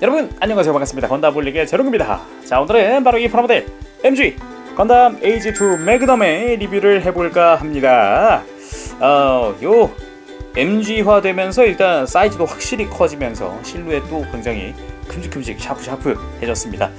여러분 안녕하세요, 반갑습니다. 건담 볼리그의 제롱입니다. 자, 오늘은 바로 이 프라모델 MG 건담 AG2 매그넘의 리뷰를 해볼까 합니다. 요 MG화 되면서 일단 사이즈도 확실히 커지면서 실루엣도 굉장히 큼직큼직 샤프샤프해졌습니다.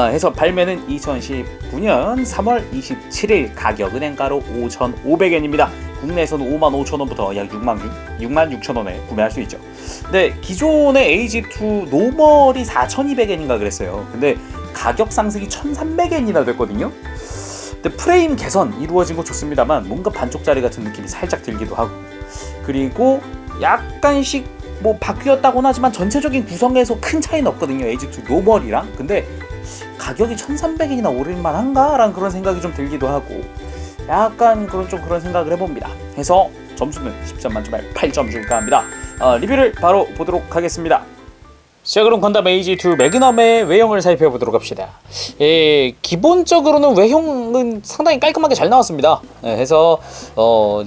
해서 발매는 2019년 3월 27일, 가격은 엔가로 5,500엔입니다. 국내에서는 55,000원부터 약 66,000원에 구매할 수 있죠. 근데 기존의 AG2 노멀이 4,200엔인가 그랬어요. 근데 가격 상승이 1,300엔이나 됐거든요. 근데 프레임 개선 이루어진 거 좋습니다만 뭔가 반쪽짜리 같은 느낌이 살짝 들기도 하고, 그리고 약간씩 뭐 바뀌었다고는 하지만 전체적인 구성에서 큰 차이는 없거든요, AG2 노멀이랑. 근데 가격이 1,300엔이나 오를만한가? 라는 그런 생각이 좀 들기도 하고, 약간 그런 생각을 해봅니다. 해서 점수는 10점 만점에 8점 줄까 합니다. 리뷰를 바로 보도록 하겠습니다. 자, 그럼 건담 AG2 매그넘의 외형을 살펴보도록 합시다. 기본적으로는 외형은 상당히 깔끔하게 잘 나왔습니다. 해서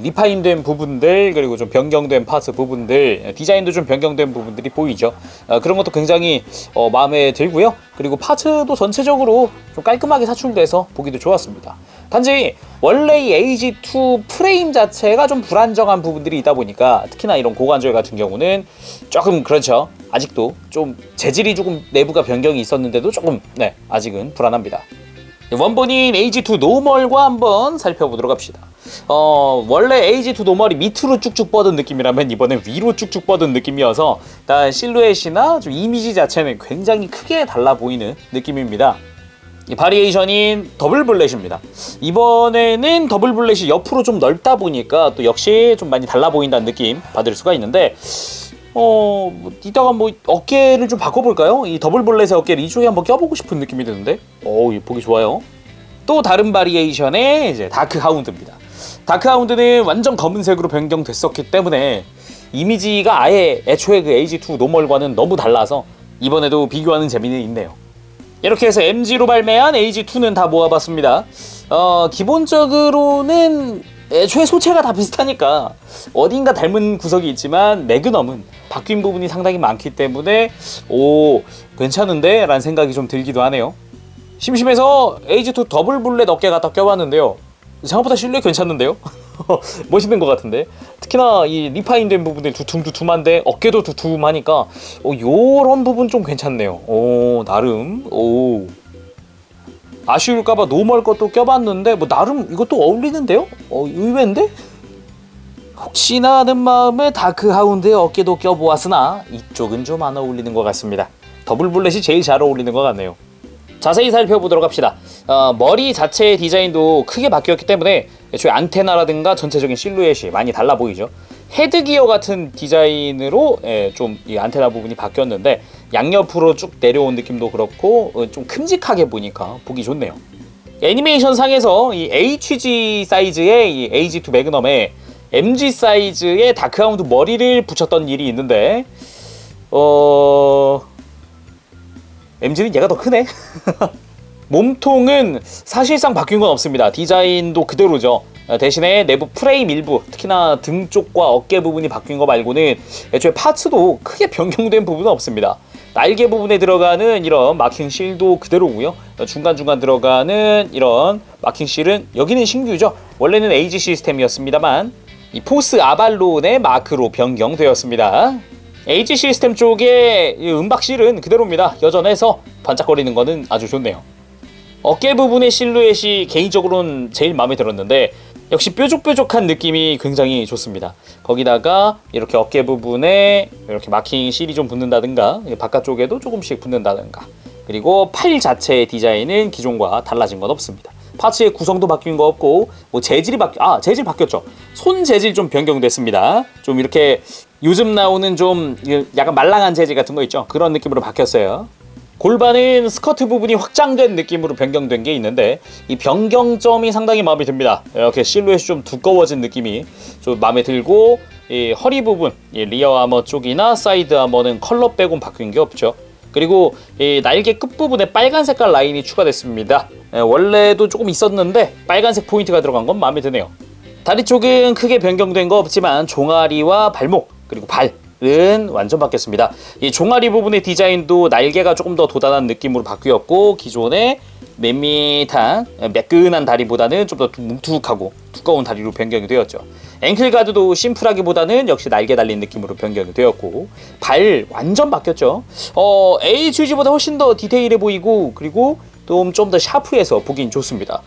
리파인된 부분들, 그리고 좀 변경된 파츠 부분들, 디자인도 좀 변경된 부분들이 보이죠. 그런 것도 굉장히 마음에 들고요. 그리고 파츠도 전체적으로 좀 깔끔하게 사출돼서 보기도 좋았습니다. 단지 원래 이 AG2 프레임 자체가 좀 불안정한 부분들이 있다 보니까, 특히나 이런 고관절 같은 경우는 조금 그렇죠. 아직도 좀 재질이 조금 내부가 변경이 있었는데도 조금 아직은 불안합니다. 원본인 AG2 노멀과 한번 살펴보도록 합시다. 원래 AG2 노멀이 밑으로 쭉쭉 뻗은 느낌이라면 이번엔 위로 쭉쭉 뻗은 느낌이어서 일단 실루엣이나 좀 이미지 자체는 굉장히 크게 달라 보이는 느낌입니다. 이 바리에이션인 더블 블렛입니다. 이번에는 더블 블렛이 옆으로 좀 넓다 보니까 또 역시 좀 많이 달라 보인다는 느낌 받을 수가 있는데, 이따가 뭐 어깨를 좀 바꿔볼까요? 이 더블 블렛의 어깨를 이쪽에 한번 껴보고 싶은 느낌이 드는데, 보기 좋아요. 또 다른 바리에이션의 이제 다크 하운드입니다. 다크 하운드는 완전 검은색으로 변경됐었기 때문에 이미지가 아예 애초에 그 AG2 노멀과는 너무 달라서 이번에도 비교하는 재미는 있네요. 이렇게 해서 MG로 발매한 AG2는 다 모아봤습니다. 기본적으로는 애초에 소체가 다 비슷하니까 어딘가 닮은 구석이 있지만, 매그넘은 바뀐 부분이 상당히 많기 때문에 괜찮은데? 라는 생각이 좀 들기도 하네요. 심심해서 AG2 더블 블렛 어깨 갖다 껴봤는데요, 생각보다 실루엣 괜찮는데요? 멋있는 것 같은데? 특히나 이 리파인된 부분들이 두툼두툼한데 어깨도 두툼하니까 요런 부분 좀 괜찮네요. 나름 아쉬울까봐 노멀 것도 껴봤는데 뭐 나름 이것도 어울리는데요? 의외인데? 혹시나 하는 마음에 다크 하운드의 어깨도 껴보았으나 이쪽은 좀 안 어울리는 것 같습니다. 더블 블렛이 제일 잘 어울리는 것 같네요. 자세히 살펴보도록 합시다. 머리 자체의 디자인도 크게 바뀌었기 때문에 애초에 안테나라든가 전체적인 실루엣이 많이 달라 보이죠. 헤드기어 같은 디자인으로 좀 이 안테나 부분이 바뀌었는데, 양옆으로 쭉 내려온 느낌도 그렇고 좀 큼직하게 보니까 보기 좋네요. 애니메이션 상에서 이 HG 사이즈의 이 AG2 매그넘에 MG 사이즈의 다크하운드 머리를 붙였던 일이 있는데, MG는 얘가 더 크네. 몸통은 사실상 바뀐 건 없습니다. 디자인도 그대로죠. 대신에 내부 프레임 일부, 특히나 등 쪽과 어깨 부분이 바뀐 거 말고는 애초에 파츠도 크게 변경된 부분은 없습니다. 날개 부분에 들어가는 이런 마킹 실도 그대로고요. 중간중간 들어가는 이런 마킹 실은 여기는 신규죠. 원래는 AG 시스템이었습니다만 이 포스 아발론의 마크로 변경되었습니다. AG 시스템 쪽에 음박 실은 그대로입니다. 여전해서 반짝거리는 거는 아주 좋네요. 어깨 부분의 실루엣이 개인적으로는 제일 마음에 들었는데, 역시 뾰족뾰족한 느낌이 굉장히 좋습니다. 거기다가 이렇게 어깨 부분에 이렇게 마킹 실이 좀 붙는다든가, 바깥쪽에도 조금씩 붙는다든가, 그리고 팔 자체의 디자인은 기존과 달라진 건 없습니다. 파츠의 구성도 바뀐 거 없고, 뭐 재질 바뀌었죠. 손 재질 좀 변경됐습니다. 좀 이렇게 요즘 나오는 좀 약간 말랑한 재질 같은 거 있죠. 그런 느낌으로 바뀌었어요. 골반은 스커트 부분이 확장된 느낌으로 변경된 게 있는데, 이 변경점이 상당히 마음에 듭니다. 이렇게 실루엣이 좀 두꺼워진 느낌이 좀 마음에 들고, 이 허리 부분, 이 리어 아머 쪽이나 사이드 아머는 컬러 빼곤 바뀐 게 없죠. 그리고 이 날개 끝부분에 빨간 색깔 라인이 추가됐습니다. 원래도 조금 있었는데 빨간색 포인트가 들어간 건 마음에 드네요. 다리 쪽은 크게 변경된 거 없지만 종아리와 발목, 그리고 발, 완전 바뀌었습니다. 이 종아리 부분의 디자인도 날개가 조금 더 도단한 느낌으로 바뀌었고, 기존의 밋밋한 매끈한 다리보다는 좀 더 뭉툭하고 두꺼운 다리로 변경이 되었죠. 앵클 가드도 심플하기보다는 역시 날개 달린 느낌으로 변경이 되었고, 발 완전 바뀌었죠. HG보다 훨씬 더 디테일해 보이고, 그리고 좀 더 샤프해서 보긴 좋습니다.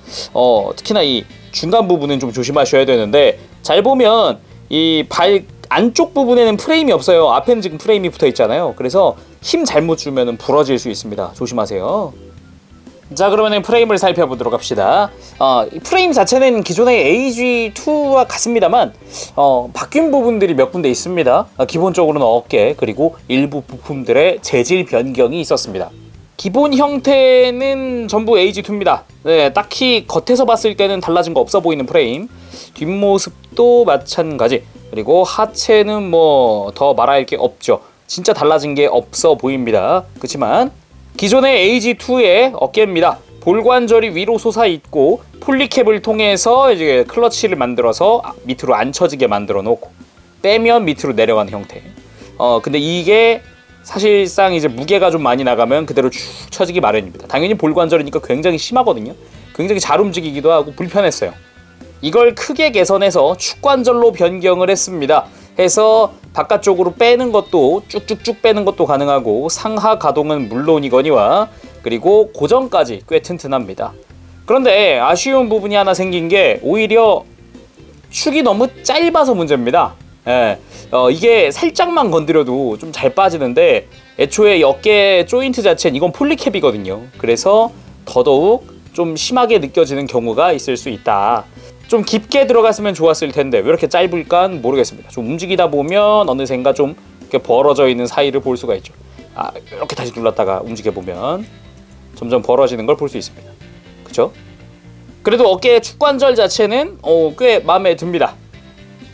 특히나 이 중간 부분은 좀 조심하셔야 되는데, 잘 보면 이 발 안쪽 부분에는 프레임이 없어요. 앞에는 지금 프레임이 붙어 있잖아요. 그래서 힘 잘못 주면 부러질 수 있습니다. 조심하세요. 자, 그러면 프레임을 살펴보도록 합시다. 프레임 자체는 기존의 AG2와 같습니다만 바뀐 부분들이 몇 군데 있습니다. 기본적으로는 어깨, 그리고 일부 부품들의 재질 변경이 있었습니다. 기본 형태는 전부 AG2입니다. 네, 딱히 겉에서 봤을 때는 달라진 거 없어 보이는 프레임. 뒷모습도 마찬가지. 그리고 하체는 뭐 더 말할 게 없죠. 진짜 달라진 게 없어 보입니다. 그렇지만 기존의 AG2의 어깨입니다. 볼관절이 위로 솟아 있고 폴리캡을 통해서 이제 클러치를 만들어서 밑으로 안 쳐지게 만들어 놓고 빼면 밑으로 내려가는 형태. 근데 이게 사실상 이제 무게가 좀 많이 나가면 그대로 쭉 쳐지기 마련입니다. 당연히 볼관절이니까 굉장히 심하거든요. 굉장히 잘 움직이기도 하고 불편했어요. 이걸 크게 개선해서 축관절로 변경을 했습니다. 해서 바깥쪽으로 빼는 것도 쭉쭉쭉 빼는 것도 가능하고 상하 가동은 물론이거니와 그리고 고정까지 꽤 튼튼합니다. 그런데 아쉬운 부분이 하나 생긴 게 오히려 축이 너무 짧아서 문제입니다. 이게 살짝만 건드려도 좀 잘 빠지는데 애초에 이 어깨 조인트 자체는 이건 폴리캡이거든요. 그래서 더더욱 좀 심하게 느껴지는 경우가 있을 수 있다. 좀 깊게 들어갔으면 좋았을 텐데 왜 이렇게 짧을까 모르겠습니다. 좀 움직이다 보면 어느샌가 좀 이렇게 벌어져 있는 사이를 볼 수가 있죠. 이렇게 다시 눌렀다가 움직여 보면 점점 벌어지는 걸 볼 수 있습니다. 그쵸? 그래도 어깨 축관절 자체는 꽤 마음에 듭니다.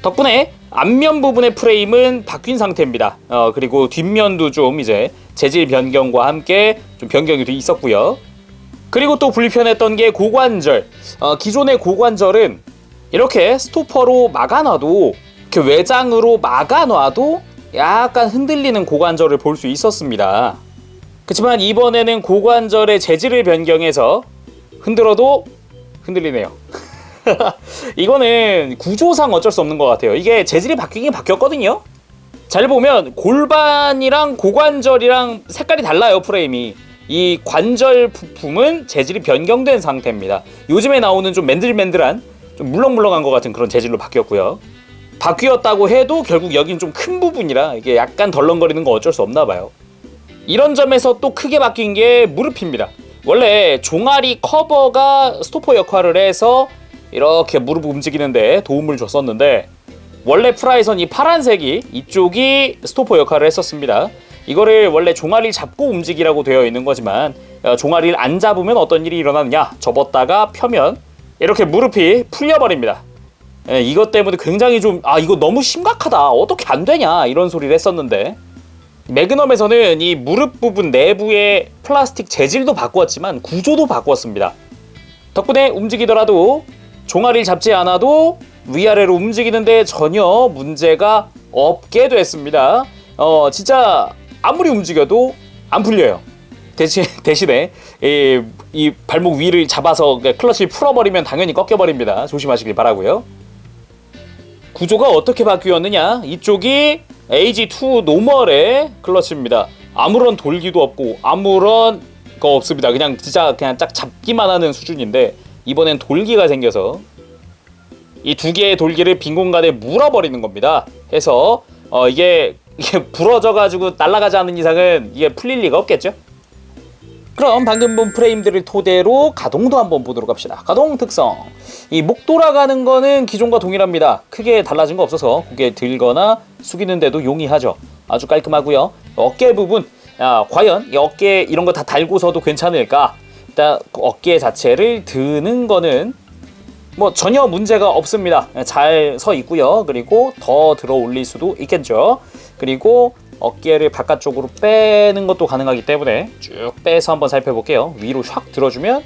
덕분에 앞면 부분의 프레임은 바뀐 상태입니다. 그리고 뒷면도 좀 이제 재질 변경과 함께 좀 변경이 돼 있었고요. 그리고 또 불편했던 게 고관절. 기존의 고관절은 이렇게 스토퍼로 막아놔도 이렇게 외장으로 막아놔도 약간 흔들리는 고관절을 볼 수 있었습니다. 그렇지만 이번에는 고관절의 재질을 변경해서 흔들어도 흔들리네요. 이거는 구조상 어쩔 수 없는 것 같아요. 이게 재질이 바뀌긴 바뀌었거든요. 잘 보면 골반이랑 고관절이랑 색깔이 달라요. 프레임이. 이 관절 부품은 재질이 변경된 상태입니다. 요즘에 나오는 좀 맨들맨들한 좀 물렁물렁한 것 같은 그런 재질로 바뀌었고요. 바뀌었다고 해도 결국 여긴 좀 큰 부분이라 이게 약간 덜렁거리는 거 어쩔 수 없나 봐요. 이런 점에서 또 크게 바뀐 게 무릎입니다. 원래 종아리 커버가 스토퍼 역할을 해서 이렇게 무릎 움직이는데 도움을 줬었는데 원래 프라이선 이 파란색이 이쪽이 스토퍼 역할을 했었습니다. 이거를 원래 종아리를 잡고 움직이라고 되어 있는 거지만 종아리를 안 잡으면 어떤 일이 일어나느냐, 접었다가 펴면 이렇게 무릎이 풀려버립니다. 이것 때문에 굉장히 좀 이거 너무 심각하다, 어떻게 안 되냐 이런 소리를 했었는데 매그넘에서는 이 무릎 부분 내부의 플라스틱 재질도 바꾸었지만 구조도 바꾸었습니다. 덕분에 움직이더라도 종아리를 잡지 않아도 위아래로 움직이는데 전혀 문제가 없게 됐습니다. 진짜 아무리 움직여도 안 풀려요. 대신에 이 발목 위를 잡아서 클러치를 풀어버리면 당연히 꺾여버립니다. 조심하시길 바라고요. 구조가 어떻게 바뀌었느냐, 이쪽이 AG2 노멀의 클러치입니다. 아무런 돌기도 없고 아무런 거 없습니다. 그냥 진짜 그냥 딱 잡기만 하는 수준인데 이번엔 돌기가 생겨서 이 두 개의 돌기를 빈 공간에 물어버리는 겁니다. 해서 이게 부러져가지고 날아가지 않는 이상은 이게 풀릴 리가 없겠죠. 그럼 방금 본 프레임들을 토대로 가동도 한번 보도록 합시다. 가동 특성. 이 목 돌아가는 거는 기존과 동일합니다. 크게 달라진 거 없어서 고개 들거나 숙이는데도 용이하죠. 아주 깔끔하고요. 어깨 부분, 과연 이 어깨 이런 거 다 달고서도 괜찮을까? 일단 어깨 자체를 드는 거는 뭐 전혀 문제가 없습니다. 잘 서 있고요. 그리고 더 들어 올릴 수도 있겠죠. 그리고 어깨를 바깥쪽으로 빼는 것도 가능하기 때문에 쭉 빼서 한번 살펴볼게요. 위로 샥 들어주면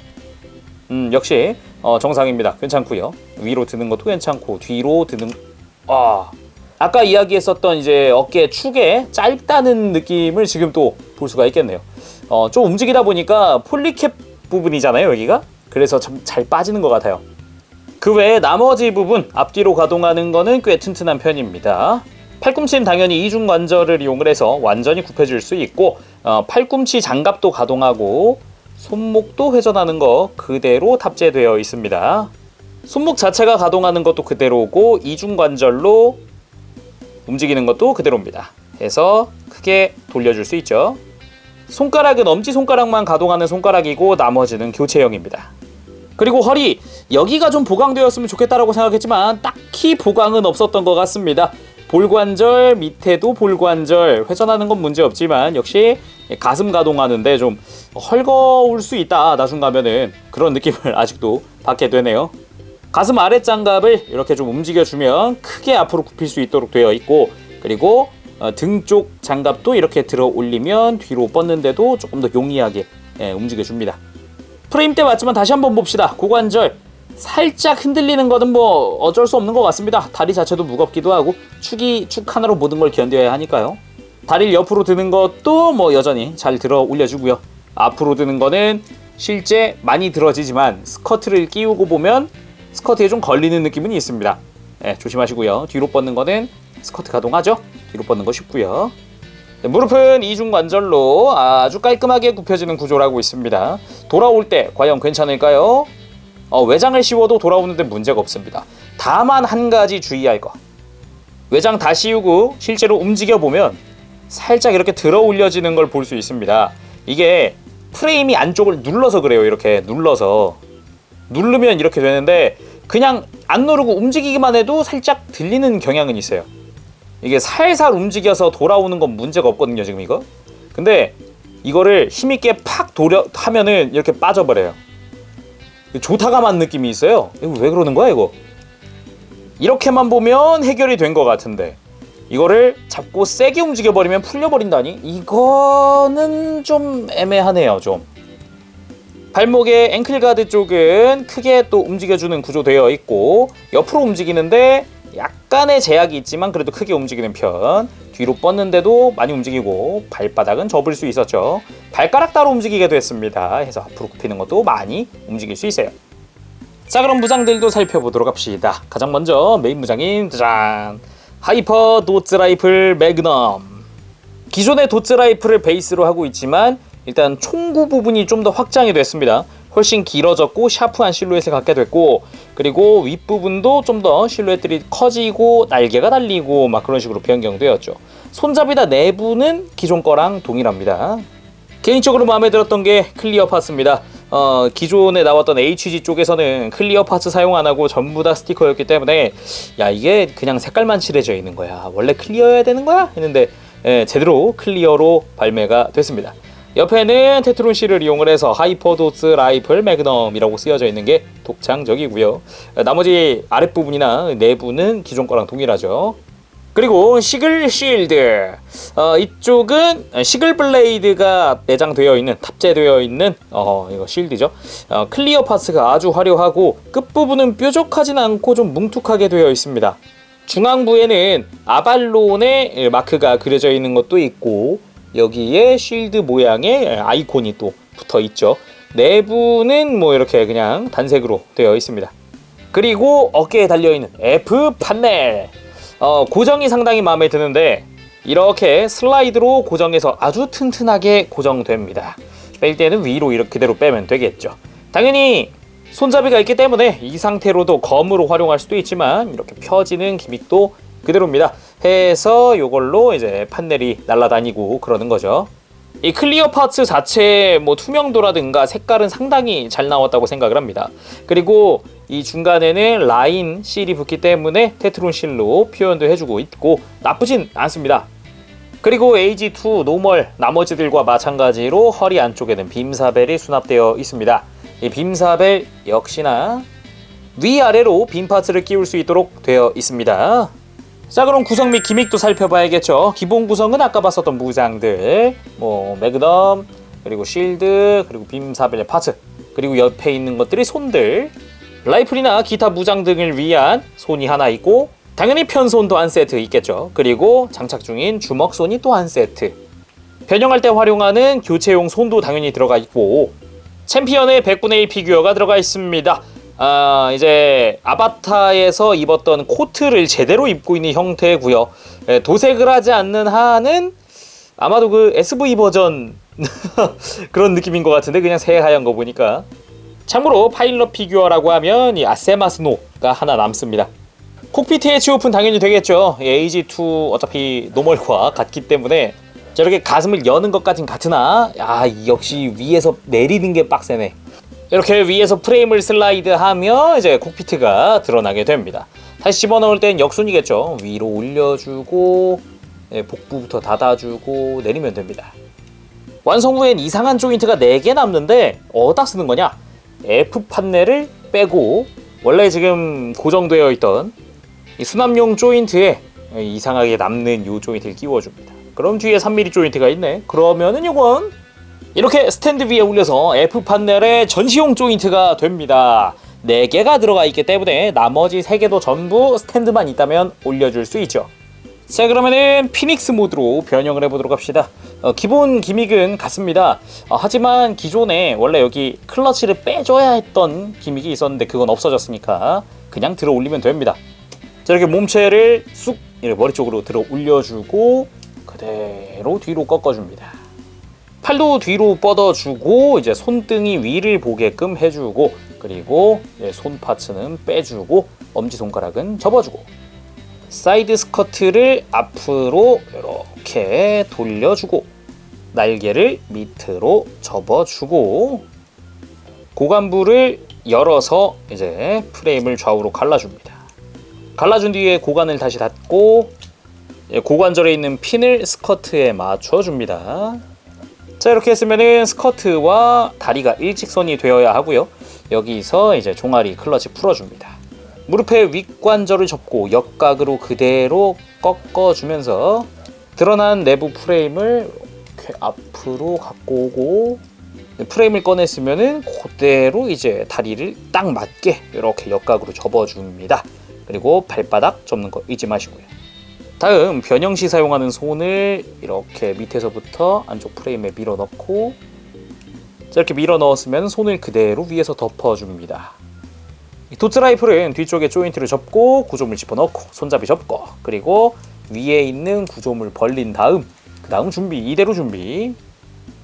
역시 정상입니다. 괜찮고요. 위로 드는 것도 괜찮고 뒤로 드는 아까 이야기했었던 이제 어깨 축에 짧다는 느낌을 지금 또 볼 수가 있겠네요. 좀 움직이다 보니까 폴리캡 부분이잖아요, 여기가. 그래서 참 잘 빠지는 것 같아요. 그 외에 나머지 부분 앞뒤로 가동하는 거는 꽤 튼튼한 편입니다. 팔꿈치는 당연히 이중 관절을 이용을 해서 완전히 굽혀질 수 있고 팔꿈치 장갑도 가동하고 손목도 회전하는 거 그대로 탑재되어 있습니다. 손목 자체가 가동하는 것도 그대로고 이중 관절로 움직이는 것도 그대로입니다. 해서 크게 돌려줄 수 있죠. 손가락은 엄지손가락만 가동하는 손가락이고 나머지는 교체형입니다. 그리고 허리, 여기가 좀 보강되었으면 좋겠다라고 생각했지만 딱히 보강은 없었던 것 같습니다. 볼관절, 밑에도 볼관절, 회전하는 건 문제없지만 역시 가슴 가동하는데 좀 헐거울 수 있다, 나중 가면은. 그런 느낌을 아직도 받게 되네요. 가슴 아랫 장갑을 이렇게 좀 움직여주면 크게 앞으로 굽힐 수 있도록 되어 있고, 그리고 등 쪽 장갑도 이렇게 들어 올리면 뒤로 뻗는데도 조금 더 용이하게 움직여줍니다. 프레임 때 맞지만 다시 한번 봅시다. 고관절 살짝 흔들리는 거는 뭐 어쩔 수 없는 것 같습니다. 다리 자체도 무겁기도 하고 축 하나로 모든 걸 견뎌야 하니까요. 다리를 옆으로 드는 것도 뭐 여전히 잘 들어 올려주고요. 앞으로 드는 거는 실제 많이 들어지지만 스커트를 끼우고 보면 스커트에 좀 걸리는 느낌은 있습니다. 조심하시고요. 뒤로 뻗는 거는 스커트 가동하죠. 뒤로 뻗는 거 쉽고요. 무릎은 이중 관절로 아주 깔끔하게 굽혀지는 구조라고 있습니다. 돌아올 때 과연 괜찮을까요? 외장을 씌워도 돌아오는데 문제가 없습니다. 다만 한 가지 주의할 거. 외장 다 씌우고 실제로 움직여보면 살짝 이렇게 들어 올려지는 걸 볼 수 있습니다. 이게 프레임이 안쪽을 눌러서 그래요. 이렇게 눌러서. 누르면 이렇게 되는데 그냥 안 누르고 움직이기만 해도 살짝 들리는 경향은 있어요. 이게 살살 움직여서 돌아오는 건 문제가 없거든요, 지금 이거. 근데 이거를 힘있게 팍 하면은 이렇게 빠져버려요. 조타감한 느낌이 있어요. 이거 왜 그러는 거야, 이거? 이렇게만 보면 해결이 된 것 같은데 이거를 잡고 세게 움직여버리면 풀려버린다니? 이거는 좀 애매하네요, 좀. 발목의 앵클가드 쪽은 크게 또 움직여주는 구조되어 있고 옆으로 움직이는데 약간의 제약이 있지만 그래도 크게 움직이는 편. 뒤로 뻗는데도 많이 움직이고 발바닥은 접을 수 있었죠. 발가락 따로 움직이게 됐습니다. 해서 앞으로 굽히는 것도 많이 움직일 수 있어요. 자, 그럼 무장들도 살펴보도록 합시다. 가장 먼저 메인 무장인 짜잔! 하이퍼 도츠 라이플 매그넘. 기존의 도츠 라이플을 베이스로 하고 있지만 일단 총구 부분이 좀 더 확장이 됐습니다. 훨씬 길어졌고 샤프한 실루엣을 갖게 됐고, 그리고 윗부분도 좀 더 실루엣들이 커지고 날개가 달리고 막 그런 식으로 변경되었죠. 손잡이다 내부는 기존 거랑 동일합니다. 개인적으로 마음에 들었던 게 클리어 파츠입니다. 기존에 나왔던 HG 쪽에서는 클리어 파츠 사용 안 하고 전부 다 스티커였기 때문에 야, 이게 그냥 색깔만 칠해져 있는 거야, 원래 클리어여야 되는 거야? 했는데 제대로 클리어로 발매가 됐습니다. 옆에는 테트론 C를 이용을 해서 하이퍼도츠 라이플 매그넘이라고 쓰여져 있는 게 독창적이고요. 나머지 아랫부분이나 내부는 기존 거랑 동일하죠. 그리고 시글 쉴드, 이쪽은 시글 블레이드가 내장되어 있는, 탑재되어 있는 이거 실드죠. 클리어 파츠가 아주 화려하고 끝부분은 뾰족하진 않고 좀 뭉툭하게 되어 있습니다. 중앙부에는 아발론의 마크가 그려져 있는 것도 있고 여기에 쉴드 모양의 아이콘이 또 붙어 있죠. 내부는 뭐 이렇게 그냥 단색으로 되어 있습니다. 그리고 어깨에 달려있는 F 판넬, 고정이 상당히 마음에 드는데 이렇게 슬라이드로 고정해서 아주 튼튼하게 고정됩니다. 뺄 때는 위로 이렇게 그대로 빼면 되겠죠. 당연히 손잡이가 있기 때문에 이 상태로도 검으로 활용할 수도 있지만 이렇게 펴지는 기믹도 그대로입니다. 해서 이걸로 이제 판넬이 날아다니고 그러는 거죠. 이 클리어 파츠 자체의 뭐 투명도라든가 색깔은 상당히 잘 나왔다고 생각을 합니다. 그리고 이 중간에는 라인 실이 붙기 때문에 테트론 실로 표현도 해주고 있고 나쁘진 않습니다. 그리고 AG2 노멀 나머지들과 마찬가지로 허리 안쪽에는 빔사벨이 수납되어 있습니다. 이 빔사벨 역시나 위아래로 빔 파츠를 끼울 수 있도록 되어 있습니다. 자, 그럼 구성 및 기믹도 살펴봐야겠죠. 기본 구성은 아까 봤었던 무장들, 뭐 매그넘, 그리고 실드, 그리고 빔사벨의 파츠, 그리고 옆에 있는 것들이 손들, 라이플이나 기타 무장 등을 위한 손이 하나 있고 당연히 편손도 한 세트 있겠죠. 그리고 장착 중인 주먹손이 또 한 세트. 변형할 때 활용하는 교체용 손도 당연히 들어가 있고, 챔피언의 100분의 1 피규어가 들어가 있습니다. 이제 아바타에서 입었던 코트를 제대로 입고 있는 형태고요. 도색을 하지 않는 한은 아마도 그 SV 버전 그런 느낌인 것 같은데, 그냥 새하얀 거 보니까. 참고로 파일럿 피규어라고 하면 이 아세마스노가 하나 남습니다. 콕피트 엣지 오픈 당연히 되겠죠. AG2 어차피 노멀과 같기 때문에 저렇게 가슴을 여는 것까진 같으나, 역시 위에서 내리는 게 빡세네. 이렇게 위에서 프레임을 슬라이드하며 이제 콕피트가 드러나게 됩니다. 다시 집어넣을 땐 역순이겠죠. 위로 올려주고 복부부터 닫아주고 내리면 됩니다. 완성 후엔 이상한 조인트가 4개 남는데 어디다 쓰는 거냐? F 판넬을 빼고 원래 지금 고정되어 있던 이 수납용 조인트에 이상하게 남는 요 조인트를 끼워줍니다. 그럼 뒤에 3mm 조인트가 있네. 그러면은 이건 이렇게 스탠드 위에 올려서 F 판넬에 전시용 조인트가 됩니다. 4개가 들어가 있기 때문에 나머지 3개도 전부 스탠드만 있다면 올려줄 수 있죠. 자, 그러면은 피닉스 모드로 변형을 해보도록 합시다. 기본 기믹은 같습니다. 하지만 기존에 원래 여기 클러치를 빼줘야 했던 기믹이 있었는데 그건 없어졌으니까 그냥 들어 올리면 됩니다. 자, 이렇게 몸체를 쑥 이렇게 머리 쪽으로 들어 올려주고 그대로 뒤로 꺾어줍니다. 팔도 뒤로 뻗어주고 이제 손등이 위를 보게끔 해주고, 그리고 손 파츠는 빼주고 엄지손가락은 접어주고, 사이드 스커트를 앞으로 이렇게 돌려주고 날개를 밑으로 접어주고 고관부를 열어서 이제 프레임을 좌우로 갈라줍니다. 갈라준 뒤에 고관을 다시 닫고 고관절에 있는 핀을 스커트에 맞춰줍니다. 자, 이렇게 했으면은 스커트와 다리가 일직선이 되어야 하고요. 여기서 이제 종아리 클러치 풀어줍니다. 무릎의 윗관절을 접고 역각으로 그대로 꺾어주면서 드러난 내부 프레임을 이렇게 앞으로 갖고 오고, 프레임을 꺼냈으면은 그대로 이제 다리를 딱 맞게 이렇게 역각으로 접어줍니다. 그리고 발바닥 접는 거 잊지 마시고요. 다음 변형 시 사용하는 손을 이렇게 밑에서부터 안쪽 프레임에 밀어 넣고, 이렇게 밀어 넣었으면 손을 그대로 위에서 덮어줍니다. 도트 라이플은 뒤쪽에 조인트를 접고 구조물 집어넣고 손잡이 접고, 그리고 위에 있는 구조물 벌린 다음 그 다음 준비, 이대로 준비.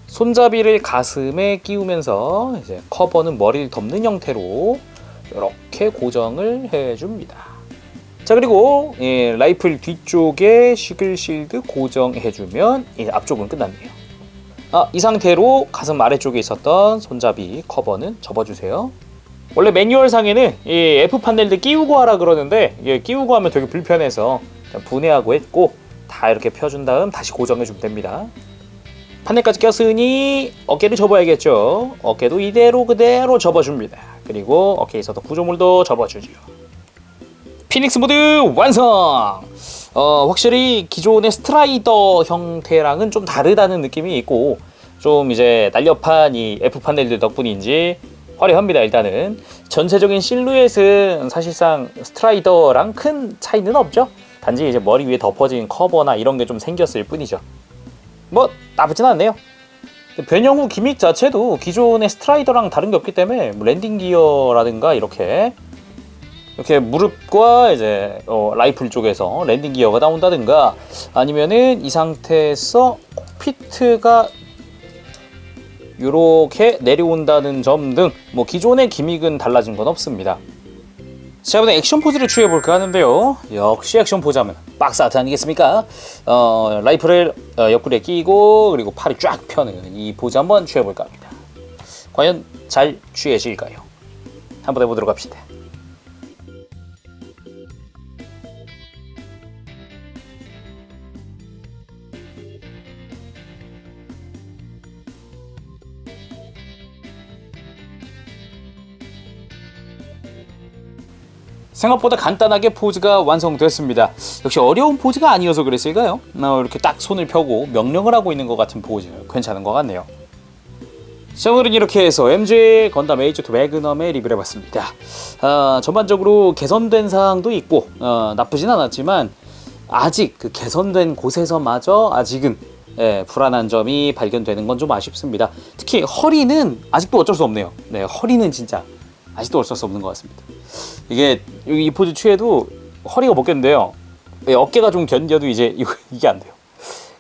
손잡이를 가슴에 끼우면서 이제 커버는 머리를 덮는 형태로 이렇게 고정을 해줍니다. 자, 그리고 라이플 뒤쪽에 시글 실드 고정해주면 이제 앞쪽은 끝났네요. 이 상태로 가슴 아래쪽에 있었던 손잡이 커버는 접어주세요. 원래 매뉴얼상에는 이 F 판넬도 끼우고 하라 그러는데 이게 끼우고 하면 되게 불편해서 분해하고 했고, 다 이렇게 펴준 다음 다시 고정해주면 됩니다. 판넬까지 꼈으니 어깨를 접어야겠죠. 어깨도 이대로 그대로 접어줍니다. 그리고 어깨에 있어서 구조물도 접어주죠. 피닉스 모드 완성! 확실히 기존의 스트라이더 형태랑은 좀 다르다는 느낌이 있고, 좀 이제 날렵한 이 F 판넬들 덕분인지 화려합니다. 일단은 전체적인 실루엣은 사실상 스트라이더랑 큰 차이는 없죠. 단지 이제 머리 위에 덮어진 커버나 이런 게 좀 생겼을 뿐이죠. 뭐 나쁘진 않네요. 변형 후 기믹 자체도 기존의 스트라이더랑 다른 게 없기 때문에 랜딩 기어라든가 이렇게 무릎과 이제 라이플 쪽에서 랜딩 기어가 나온다든가, 아니면은 이 상태에서 콕피트가 이렇게 내려온다는 점 등 뭐 기존의 기믹은 달라진 건 없습니다. 자, 이번에 액션 포즈를 취해볼까 하는데요. 역시 액션 포즈 하면 박스 아트 아니겠습니까? 라이플을 옆구리에 끼고 그리고 팔을 쫙 펴는 이 포즈 한번 취해볼까 합니다. 과연 잘 취해질까요? 한번 해보도록 합시다. 생각보다 간단하게 포즈가 완성됐습니다. 역시 어려운 포즈가 아니어서 그랬을까요? 이렇게 딱 손을 펴고 명령을 하고 있는 것 같은 포즈 괜찮은 것 같네요. 자, 오늘은 이렇게 해서 MG 건담 에이지2 매그넘의 리뷰를 해봤습니다. 전반적으로 개선된 사항도 있고 나쁘진 않았지만 아직 그 개선된 곳에서마저 아직은 불안한 점이 발견되는 건 좀 아쉽습니다. 특히 허리는 아직도 어쩔 수 없네요. 네, 허리는 진짜 아직도 어쩔 수 없는 것 같습니다. 이게 이 포즈 취해도 허리가 못 견뎌요. 어깨가 좀 견뎌도 이제 이게 안 돼요.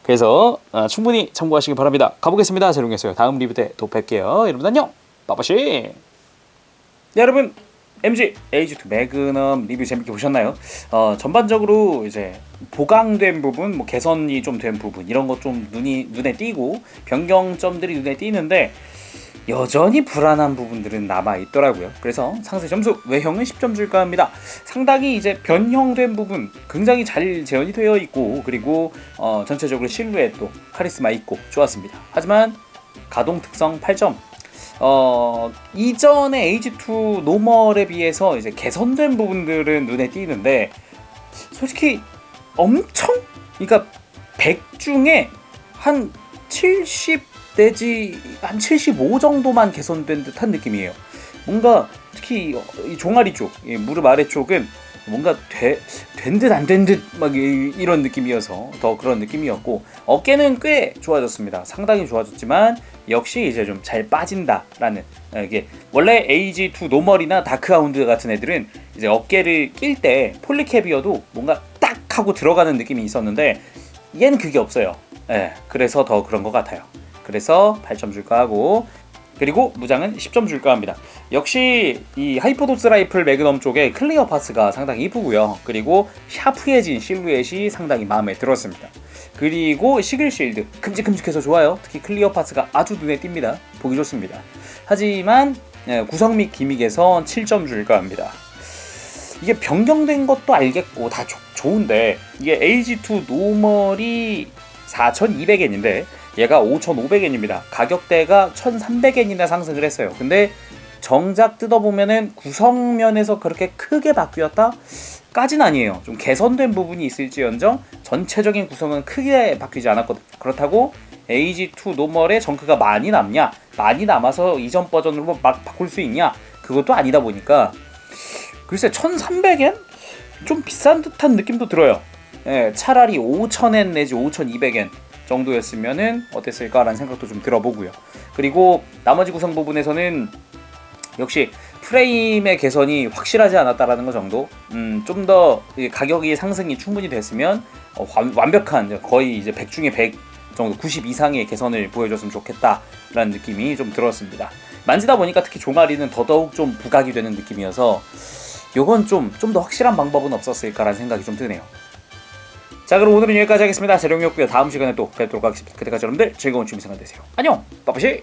그래서 충분히 참고하시기 바랍니다. 가보겠습니다. 재롱이었어요. 다음 리뷰 때 또 뵐게요. 여러분 안녕. 빠빠시. 네, 여러분 MG 에이지2 매그넘 리뷰 재밌게 보셨나요? 전반적으로 이제 보강된 부분, 뭐 개선이 좀 된 부분 이런 거 좀 눈에 띄고 변경점들이 눈에 띄는데 여전히 불안한 부분들은 남아 있더라고요. 그래서 상세 점수 외형은 10점 줄까 합니다. 상당히 이제 변형된 부분 굉장히 잘 재현이 되어 있고 그리고 전체적으로 실루엣도 카리스마 있고 좋았습니다. 하지만 가동 특성 8점. 이전의 에이지2 노멀에 비해서 이제 개선된 부분들은 눈에 띄는데 솔직히 엄청 그러니까 100 중에 한 70 내지 한 75 정도만 개선된 듯한 느낌이에요. 뭔가 특히 이 종아리 쪽, 무릎 아래 쪽은 뭔가 된 듯 안 된 듯 막 이런 느낌이어서 더 그런 느낌이었고 어깨는 꽤 좋아졌습니다. 상당히 좋아졌지만 역시 이제 좀 잘 빠진다라는 이게 원래 에이지2 노멀이나 다크하운드 같은 애들은 이제 어깨를 낄 때 폴리캡이어도 뭔가 딱 하고 들어가는 느낌이 있었는데 얘는 그게 없어요. 그래서 더 그런 것 같아요. 그래서 8점 줄까 하고 그리고 무장은 10점 줄까 합니다. 역시 이 하이퍼도스 라이플 매그넘 쪽에 클리어 파스가 상당히 이쁘고요. 그리고 샤프해진 실루엣이 상당히 마음에 들었습니다. 그리고 시글 실드 큼직큼직해서 좋아요. 특히 클리어 파스가 아주 눈에 띕니다. 보기 좋습니다. 하지만 구성 및 기믹에서 7점 줄까 합니다. 이게 변경된 것도 알겠고 다 좋은데 이게 에이지2 노멀이 4,200엔인데 얘가 5,500엔입니다. 가격대가 1,300엔이나 상승을 했어요. 근데 정작 뜯어보면은 구성면에서 그렇게 크게 바뀌었다? 까진 아니에요. 좀 개선된 부분이 있을지언정 전체적인 구성은 크게 바뀌지 않았거든요. 그렇다고 에이지2 노멀의 정크가 많이 남냐? 많이 남아서 이전 버전으로 막 바꿀 수 있냐? 그것도 아니다 보니까 글쎄 1,300엔? 좀 비싼 듯한 느낌도 들어요. 차라리 5,000엔 내지 5,200엔 정도였으면은 어땠을까라는 생각도 좀 들어보고요. 그리고 나머지 구성 부분에서는 역시 프레임의 개선이 확실하지 않았다라는 거 정도. 좀 더 가격이 상승이 충분히 됐으면 완벽한 거의 이제 100 중에 100 정도 90 이상의 개선을 보여줬으면 좋겠다라는 느낌이 좀 들었습니다. 만지다 보니까 특히 종아리는 더더욱 좀 부각이 되는 느낌이어서 요건 좀 더 확실한 방법은 없었을까라는 생각이 좀 드네요. 자, 그럼 오늘은 여기까지 하겠습니다. 재롱이었고요. 다음 시간에 또 뵙도록 하겠습니다. 그때까지 여러분들 즐거운 취미 생활 되세요. 안녕! 빠빠시!